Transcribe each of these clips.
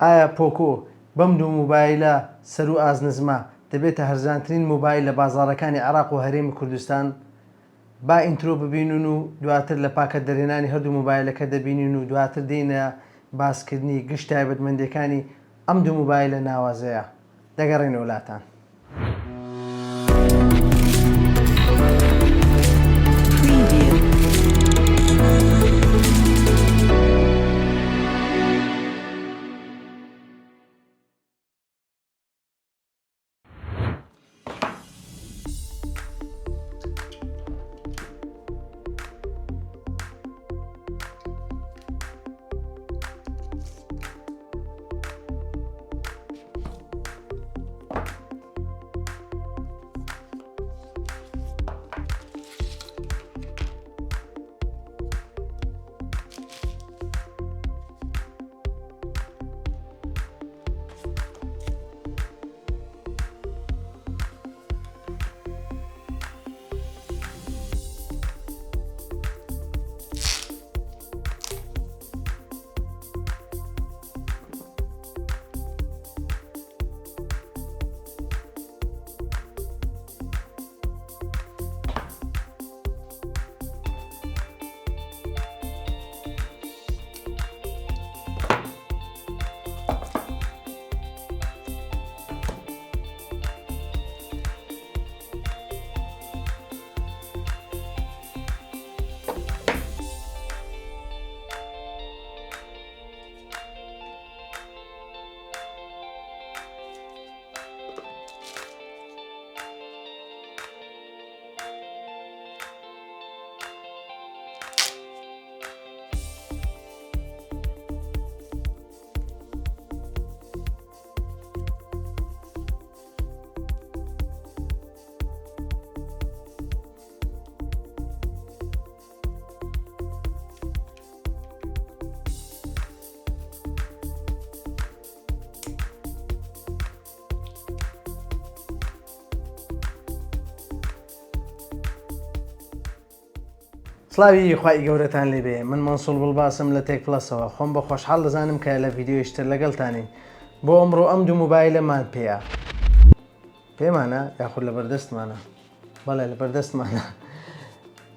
ئایا پۆکۆ بەم دوو مۆبایلە سەر و ئازنزمە دەبێتە هەرزانترین مۆبایل لە بازاڕەکانی عێراق و هەرێمی کوردستان؟ با ئینترۆ ببینن و دواتر لە پاکە دەرێنانی هەردوو مۆبایلەکە دەبینین و دواتر دێنە باسکردنی گشت تایبەتمەندەکانی ئەم دوو مۆبایلە ناوازەیە. دەگەڕێنە وڵاتان. سڵاوی خوای گەورەتان لێبێ. من مەنسوڵ بڵباسم لە تێک پلەسەوە. خۆم بە خۆشحاڵ دەزانم کە لە ڤیددیۆیشتر لەگەڵتانین. بۆ ئەمڕۆ ئەم دوو مۆبایلەمان پێیە. پێمانە یاخود لە بەردەستمانە؟ بەڵێ لە بەردەستمانە.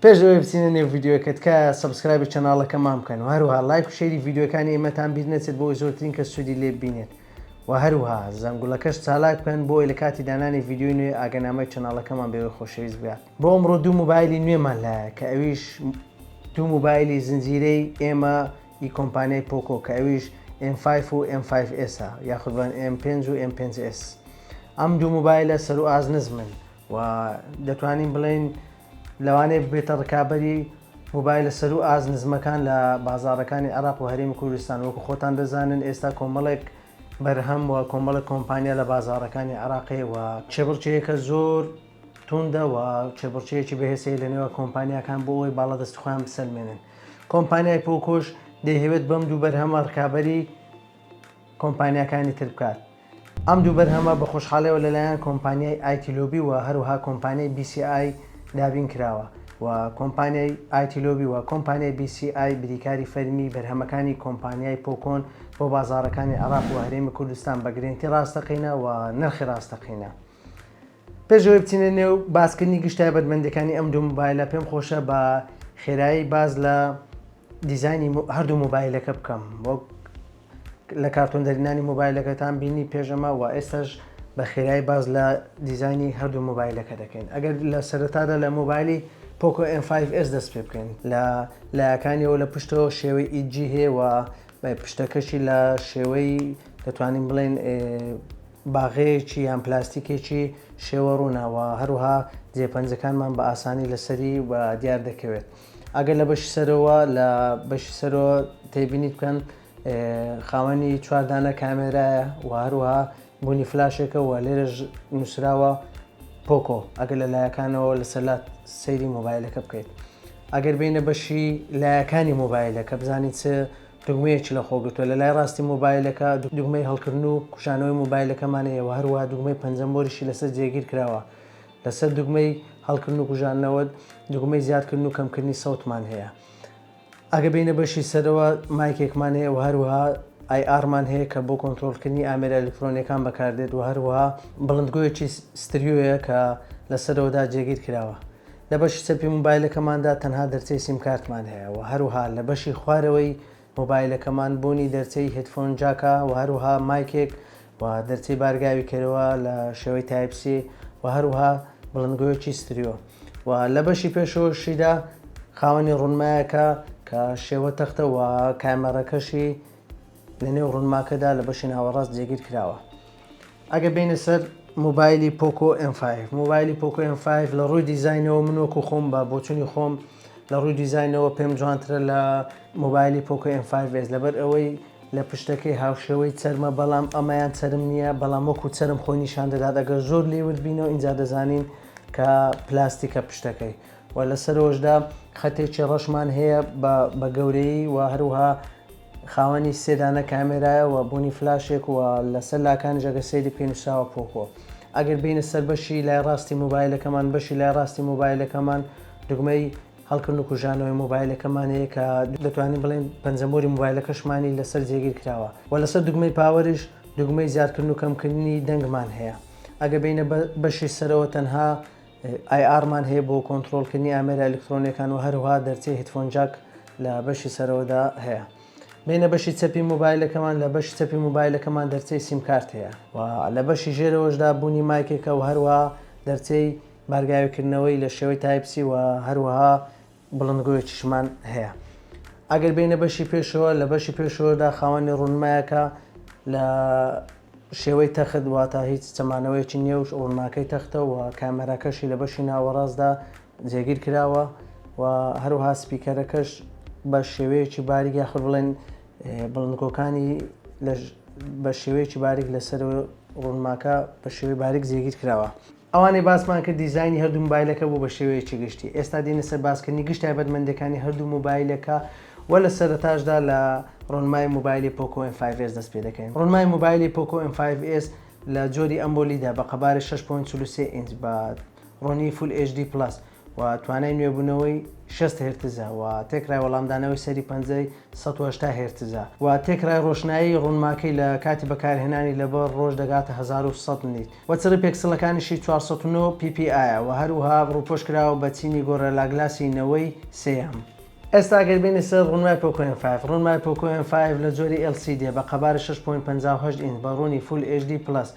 پێش ئەوەی بچینە نێو ڤیددیۆکەت کە سەبسکرایب چەناڵەکەمان بکەن و هەروها لایک و شەیری ڤیددیۆکانی ئێمەتان بیر نەچێت بۆ زۆرترین کە سوودی لێ ببینێت و هەروها زەنگوڵەکەش چالاک بکەن بۆ لە کاتی دانانی ڤیددیۆی نوێ ئاگەنامەی چەناڵەکەمان بێوە خۆشەویست بێت. بۆ ئەمڕۆ دوو مۆبایلی نوێمان لایە کە ئەویش دوو مۆبایلی زنجیرەی ئێمە ئی کۆمپانیای پۆکۆ کە ئەویش M5 و M5S یاخود M5 و M5S. ئەم دوو مۆبایلە سەر و ئازنزمن و دەتوانین بڵێن لەوانەیە ببێتە ڕکابەری مۆبایلە سەر و ئازنزمەکان لە بازاڕەکانی عێراق و هەرێمی کوردستان. وەکو خۆتان دەزانن ئێستا کۆمەڵێک بەرهەم و کۆمەڵە کۆمپانیا لە بازاڕەکانی عێراقی و چێبڕچەیەکە زۆر توندە و چێبڕچەیەکی بەهێزەیە لە نێوە کۆمپانیاکان بۆ ئەوەی باڵەدەستخوایان بسەلمێنن. کۆمپانیای پۆکۆش دەیەوێت بەم دوو بەرهەمە ڕکابەری کۆمپانیاکانی تر بکات. ئەم دوو بەرهەمە بە خۆشحاڵیەوە لەلایەن کۆمپانیای ئایتیلۆبی و هەروها کۆمپانیای BCI دابین کراوە و کۆمپانیای ئایتیلۆبی و کۆمپانیای BCI بریکاری فەرمی بەرهەمەکانی کۆمپانیای پۆکۆن بۆ بازاڕەکانی عێراق و هەرێمی کوردستان بە گرنگی ڕاستەقینە و نرخی ڕاستەقینە. پێشەوەی بچینە نێو باسکردنی گشت تایبەتمەندەکانی ئەم دوو مۆبایلە پێم خۆشە بە خێرایی باز لە دیزایانی هەردوو مۆبایلەکە بکەم بۆ لە کارتۆن دەرینانی مۆبایلەکەتان بینی پێشەمە و ئێستاش بە خێرایی باز لە دیزایانی هەردوو مۆبایلەکە دەکەین. ئەگەر لە سەرەتادا لە مۆبایلی پۆکۆ M5S دەست پێ بکەین لە لایەکانیەوە لە پشتەوە شێوەی EG هەیە و پشتەکەشی لە شێوەی دەتوانین بڵێن باغەیەکی یان پلاستیکێکی شێوە ڕووناوە هەروها جێپەنجەکانمان بە ئاسانی لەسەری و دیار دەکەوێت. ئەگەر لە بەشی سەرەوە لە بەشی سەرەوە تێبینیت بکەن خاوەنی چواردانە کامێرایە و هەروها بوونی فلاشێکە و لێرەش نووسراوە پۆکۆ. ئەگەر لە لایەکانەوە لەسەر سەیری مۆبایلەکە بکەیت. ئەگەر بینە بەشی لایەکانی مۆبایلەکە بزانیت چ دوگمەیەکی لە خۆگرتووە. لە لای ڕاستی مۆبایلەکە دوگمەی هەڵکردن و کوشانەوەی مۆبایلەکەمانەیە و هەروها دوگمەی پەنجەم بۆریشی لەسەر جێگیر کراوە. لەسەر دوگمەی هەڵکردن و کوژانەوە دوگمەی زیادکردن و کەمکردنی سەوتمان هەیە. ئەگە بینە بەشی سەرەوە مایکێکمان هەیە و هەروها IR-مان هەیە کە بۆ کۆنتترۆلکردنی ئامێرە ئەلکترۆنیەکان بەکاردێت و هەروەها بڵندگوۆیەکی ستریۆیە کە لەسەرەوەدا جێگیر کراوە. لە بەشی چەپی مۆبایلەکەماندا تەنها دەرچەی سیمکارتمان هەیە و هەروها لە بەشی خوارەوەی مۆبایلەکەمان بوونی دەرچەی هێدفۆن جاکە و هەروها مایکێک و دەرچەی بارگاوی کەرەوە لە شێوەی تایپسی و هەروها بڵندگوۆیەکی ستریۆ و لە بەشی پێشەوەشیدا خاوەنی ڕوونمایەکە کە شێوە تەختە و کامێرەکەشی لە نێو ڕوونماکەدا لە بەشی ناوەڕاست جێگیر کراوە. ئەگە بینە سەر مۆبایلی پۆکۆ M5 مۆبایلی پۆکۆ M5 لە ڕووی دیزاینەوە من وەکو خۆم بە بۆچوونی خۆم لە ڕووی دیزاینەوە پێم جوانترە لە مۆبایلی پۆکۆ M5S لەبەر ئەوەی لە پشتەکەی هاوشێوەی چەرمە بەڵام ئەمایان چەرم نییە بەڵام وەکو چەرم خۆی نیشان دەدات ئەگەر زۆر لێوربینەوە اینجا دەزانین کە پلاستیکە پشتەکەی و لەسەرەوەشدا خەتێکی ڕەشمان هەیە بە گەورەی و هەروها خاوەنی سێدانە کامێرایە و بوونی فلاشێک و لەسەر لاکانی ژەگە سەیری پێنووساوە پۆکۆ. ئەگەر بینە سەر بەشی لای ڕاستی مۆبایلەکەمان بەشی لای ڕاستی مۆبایلەکەمان دوگمەی هەڵکردن و کوژانەوەی مۆبایلەکەمان هەیە کە دەتوانین بڵێن پەنجەمۆری مۆبایلەکەشمانی لەسەر جێگیر کراوە و لەسەر دوگمەی پاوەریش دوگمەی زیادکردن و کەمکردنی دەنگمان هەیە. ئەگە بینە بەشی سەرەوە تەنها IR-مان هەیە بۆ کۆنتترۆلکردنی ئامێرە ئەلکترۆنیەکان و هەروها دەرچەی هێدفۆن جاک لە بەشی سەرەوەدا هەیە. بینە بەشی چەپی مۆبایلەکەمان لە بەشی چەپی مۆبایلەکەمان دەرچەی سیمکارت هەیە و لە بەشی ژێرەوەشدا بوونی مایکێکە و هەروها دەرچەی بارگاویکردنەوەی لە شێوەی تایپسی و هەروها بڵندگوۆیەکیشمان هەیە. ئەگەر بینە بەشی پێشەوە لە بەشی پێشەوەدا خاوەنی ڕوونمایەکە لە شێوەی تەخت واتە هیچ چەمانەوەیکی نییە و ڕوونماکەی تەختە و کامێراکەشی لە بەشی ناوەڕاستدا جێگیر کراوە و هەروها سپیکەرەکەش بە شێوەیەکی باریک یاخود بڵێن بڵندگۆکانی بە شێوەیەکی باریک لەسەر ڕوونماکە بە شێوەی باریک جێگیر کراوە. ئەوانەی باسمان کرد دیزایانی هەردوو مۆبایلەکە بوو بە شێوەیەکی گشتی. ئێستا دێنە سەر باسکردنی گشت تایبەتمەندەکانی هەردوو مۆبایلەکە و لە سەرەتاشدا لە ڕۆنمای مۆبایلی پۆکۆ M5S دەست پێ دەکەین. ڕۆنمای مۆبایلی پۆکۆ M5S لە جۆری ئەمبۆلیدا بە قەبارە 6.43 ئینچ بە ڕۆنی فول HD+ و توانای نوێبوونەوەی 6 هرتزە و تێکرای وەڵامدانەوەی سەری پەنجەی 180 هرتزە و تێکرای ڕۆشنایی ڕوونماکەی لە کاتی بەکارهێنانی لەبەر ڕۆژ دەگاتە 1100 نیت و چڕی پێکسلەکانیشی 409 ppi و هەروها ڕووپۆش کراوە بە چینی گۆرەلاگلاسی نەوەی سێەم. ئێستا ئەگەر بینە سەر ڕوونمای پۆکۆ M5 ڕوونمای پۆکۆ M5 لە جۆری LCD بە قەبارە 6.58 ئینچ بە ڕوونی فول HD+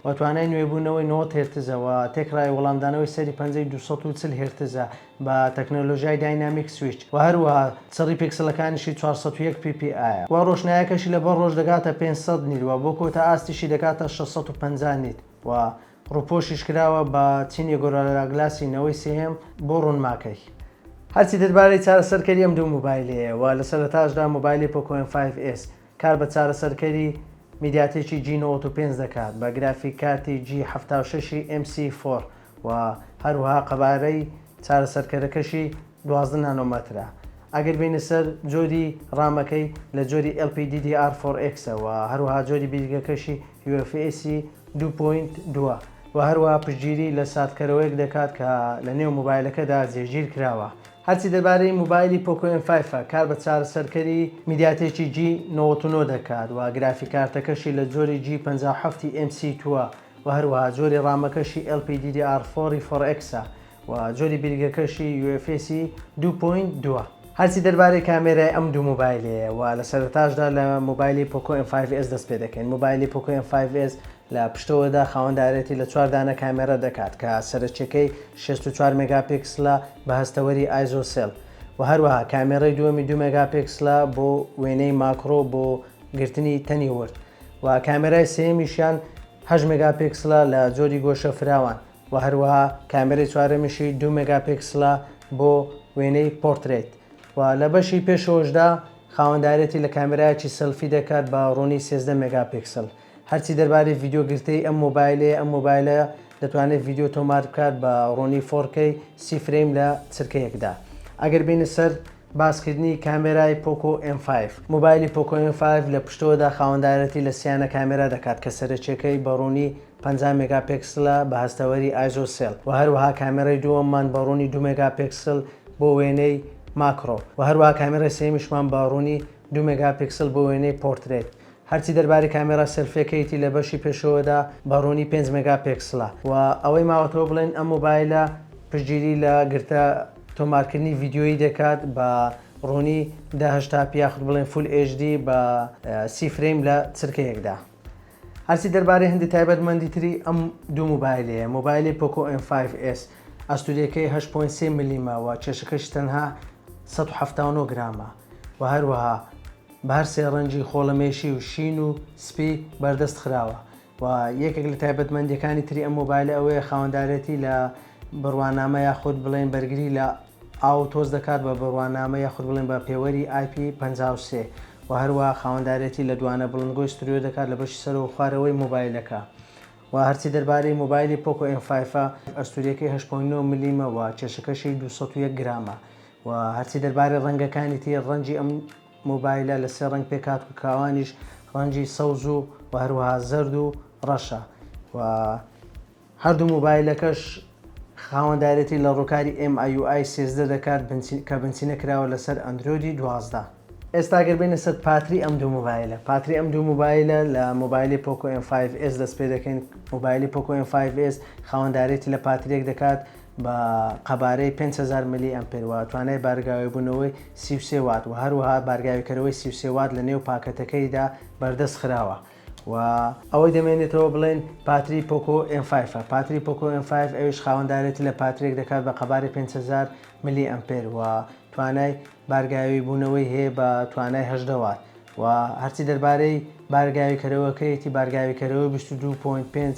و توانای نوێبوونەوەی 90 هرتزە و تێکرای وەڵامدانەوەی سەری پەنجەی 240 هرتزە بە تەکنۆلۆژیای داینامیک سویچ و هەروەها چڕی پێکسلەکانیشی 401 ppi و ڕۆشنایەکەشی لەبەر ڕۆژ دەگاتە 500 نیت و بۆ کۆتا ئاستیشی دەکاتە 650 نیت و ڕووپۆشیش کراوە بە چینی گۆرەلاگلاسی نەوەی سێەم بۆ ڕوونماکەی. هەرچی دەربارەی چارەسەرکەری ئەم دوو مۆبایلەیە و لە سەرەتاشدا مۆبایلی پۆکۆ M5S کار بە چارەسەرکەری میدیاتێکی G95 دەکات بە گرافیک کارتی G76 MC4 و هەروها قەبارەی چارەسەرکەرەکەشی 12 نانۆمەترە. ئەگەر بینە سەر جۆری ڕامەکەی لە جۆری LPDDR4X و هەروها جۆری بیرگەکەشی UFS 2.2 و هەروها پشتگیری لە ساتکەرەوەیەک دەکات کە لە نێو مۆبایلەکەدا جێگیر کراوە. هەرچی دەربارەی مۆبایلی پۆکۆ M5 کار بە چارەسەرکەری میدیاتێکی G99 دەکات و گرافیکارتەکەشی لە جۆری G57 MC2 و هەروها جۆری ڕامەکەشی LPDDR4X و جۆری بیرگەکەشی UFS 2.2. هەرچی دەربارەی کامێرای ئەم دوو مۆبایلەیە و لە سەرەتاشدا لە مۆبایلی پۆکۆ M5S دەست پێ دەکەین. مۆبایلی پۆکۆ M5S لە پشتەوەدا خاوەندارەتی لە 4 دانە کامێرە دەکات کە سەرچێکەی 64 مێگاپیکسلە بە هەستەوەری ئایزۆسێل و هەروەها کامێرەی دووەمی 2 مێگاپیکسلە بۆ وێنەی ماکرۆ بۆ گرتنی تەنی ورد و کامێرای سێمیشیان 8 مێگاپیکسلە لە جۆری گۆشە فراوان و هەروەها کامێرەی چوارەمیشی 2 مێگاپیکسلە بۆ وێنەی پۆرترێت و لە بەشی پێشەوەشدا خاوەندارەتی لە کامێرایەکی سەلفی دەکات بە ڕوونی 13 مێگاپیکسل. هەرچی دەربارەی ڤیدیۆگرتەی ئەم مۆبایلە دەتوانێت ڤیدیۆ تۆمار بکات بە ڕوونی 4K 30 فریم لە چرکەیەکدا. ئەگەر بینە سەر باسکردنی کامێرای پۆکۆ M5 مۆبایلی پۆکۆ M5 لە پشتەوەدا خاوەندارەتی لە سیانە کامێرا دەکات کە سەرچێکەی بە ڕوونی 50 مێگاپیکسلە بە هەستەوەری ئایزۆسێل و هەروەها کامێرای دووەممان بە ڕوونی 2 مێگاپیکسل بۆ وێنەی ماکرۆ و هەروەها کامێرای سێمیشمان بە ڕوونی 2 مێگاپیکسل بۆ وێنەی پۆرترێت. هەرچی دەربارەی کامێرا سەلفیەکەیتی لە بەشی پێشەوەدا بە ڕوونی 5 مگاپیکسڵە و ئەوەی ماوەتەوە بڵێن ئەم مۆبایلە پشتگیری لە گرتە تۆمارکردنی ڤیددیۆیی دەکات بە ڕوونی 1080p یاخود بڵێن فول HD بە 30 فریم لە چرکەیەکدا. هەرچی دەربارەی هەندی تایبەتمەندی تری ئەم دوو مۆبایلەیە. مۆبایلی پۆکۆ M5S ئەستودیەکەی 8.3 میلیمە و کێشەکەش تەنها 179 گرامە و هەروەها بە هەر سێ ڕەنجی خۆڵەمێشی و شین و سپی بەردەست خراوە و یەکێک لە تایبەتمەندیەکانی تری ئەم مۆبایلە ئەوەیە خاوەندارەتی لە بڕوانامە یاخود بڵێن بەرگری لە ئاو تۆز دەکات بە بڕوانامە یاخود بڵێن بە پێوەری IP53 و هەروەها خاوەندارەتی لە دوانە بڵندگۆی ستوریۆ دەکات لە بەشی سەرەوە خوارەوەی مۆبایلەکە و هەرچی دەربارەی مۆبایلی پۆکۆ M5 ئەستوریەکەی 8.9 میلیمە و کێشەکەشی 201 گرامە و هەرچی دەربارەی ڕەنگەکانی تر ڕەنجی ئەم مۆبایلە لە سێ ڕەنگ پێکات و کاوانیش ڕەنجی سەوز و هەروەها زەرد و ڕەشە و هەردوو مۆبایلەکەش خاوەندارەتی لە ڕووکاری MIUI 13 دەکات کە بنچینە کراوە لەسەر ئەندرۆیدی 12. ئێستا گەر بینە سەر پاتری ئەم دوو مۆبایلە. پاتری ئەم دوو مۆبایلە لە مۆبایلی پۆکۆ M5S دەست پێ دەکەین. مۆبایلی پۆکۆ M5S خاوەندارێتی لە پاترێک دەکات بە قەبارەی 5000 ملی ئەمپێر و توانای بارگاوی بوونەوەی 33 وات و هەروەها بارگاویکەرەوەی 33 وات لە نێو پاکەتەکەیدا بەردەست خراوە و ئەوەی دەمێنێتەوە بڵێن پاتری پۆکۆ M5. پاتری پۆکۆ M5 ئەوش خاوەندارێتی لە پاترێک دەکات بە قەبارەی 5000 ملی ئەمپێر و توانای بارگاوی بوونەوەی هەیە بە توانای 18 وات و هەرچی دەربارەی بارگاویکەرەوەکەیەتی بارگاویکەرەوەی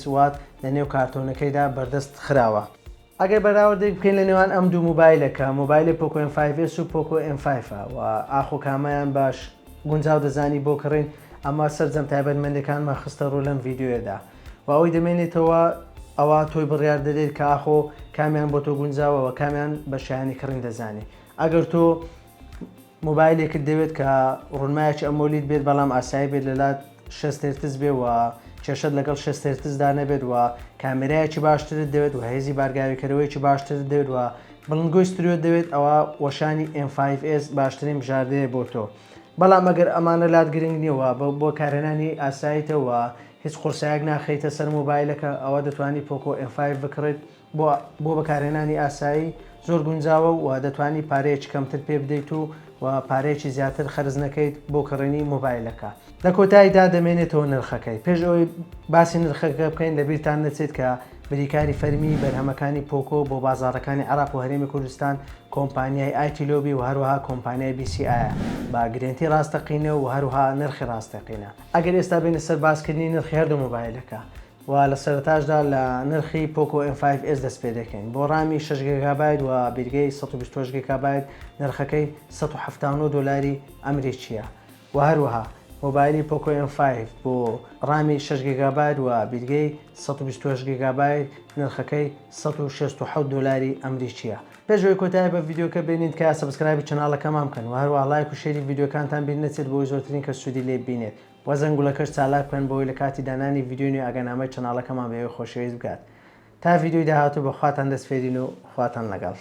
22.5 وات لە نێو کارتۆنەکەیدا بەردەست خراوە. ئەگەر بەراوردێک بکەین لە نێوان ئەم دوو مۆبایلەکە مۆبایلی پۆکۆ M5S و پۆکۆ M5 و ئاخۆ کامایان باش گونجاو دەزانی بۆ کڕین ئەمە سەرجەم تایبەتمەندەکانمان خستە ڕوو لەم ڤیددیۆدا و ئەوەی دەمێنێتەوە ئەوە تۆی بڕیار دەدەیت کە ئاخۆ کامیان بۆ تۆ گونجاوە و کامیان بە شایانی کڕین دەزانی. ئەگەر تۆ مۆبایلێکت دەوێت کە ڕوونمایەکی ئەمۆلید بێت بەڵام ئاسایی بێت لەلات 6 هرتز بێ و کێشت لەگەڵ 6 هرتزدا نەبێت و کامێرایەکی باشترت دەوێت و هێزی بارگاویکەرەوەیکی باشترت دەوێت و بڵندگۆی ستوریۆ دەوێت ئەوە وەشانی M5S باشترین بژاردەیە بۆ تۆ. بەڵام ئەگەر ئەمانە لات گرنگ نییەوە بۆ کارهێنانی ئاساییتەوە هیچ قورسایەک ناخەیتە سەر مۆبایلەکە ئەوە دەتوانی پۆکۆ M5 بکڕێت بۆ بەکارهێنانی ئاسایی زۆر گونجاوە و دەتوانی پارەیەکی کەمتر پێ بدەیت و پارەیەکی زیاتر خەرج نەکەیت بۆ کڕینی مۆبایلەکە. لە کۆتاییدا دەمێنێتەوە نرخەکەی. پێش ئەوەی باسی نرخەکە بکەین لەبیرتان نەچێت کە بریکاری فەرمی بەرهەمەکانی پۆکۆ بۆ بازاڕەکانی عێراق و هەرێمی کوردستان کۆمپانیای ئایتیلۆبی و هەروەها کۆمپانیای BCI با گرنتی ڕاستەقینە و هەروەها نرخی ڕاستەقینە. ئەگەر ئێستا بینە سەر باسکردنی نرخی هەردوو مۆبایلەکە و لە سەرتاشدا لە نرخی پۆکۆ M5S دەست پێ دەکەین. بۆ ڕامی 6 گیگابایت و بیرگەی 128 گیگابایت نرخەکەی 179 دلاری ئەمریکیە و هەروەها مۆبایلی پۆکۆ M5 بۆ ڕامی 6 گیگابایت و بیرگەی 128 گیگابایت نرخەکەی 167 دلاری ئەمریکیە. پێشەوەی کۆتایی بە ڤیددیۆکە بینیت کە سەبسکرایبی چناڵەکەمان بکەن و هەروەها لایک و شێری ڤیددیۆکانتان بیر نەچێت بۆی زۆرترین کە سوودی لێ بینێت. وە زەنگوڵەکەش چالاک بکەن بۆی لە کاتی دانانی ڤیددیۆنی ئاگادارنامەی چناڵەکەمان بەوێ خۆشەویست بکات. تا ڤیددیۆی داهاتوو بە خواتان دەستفێرین و خواتان لەگەڵ.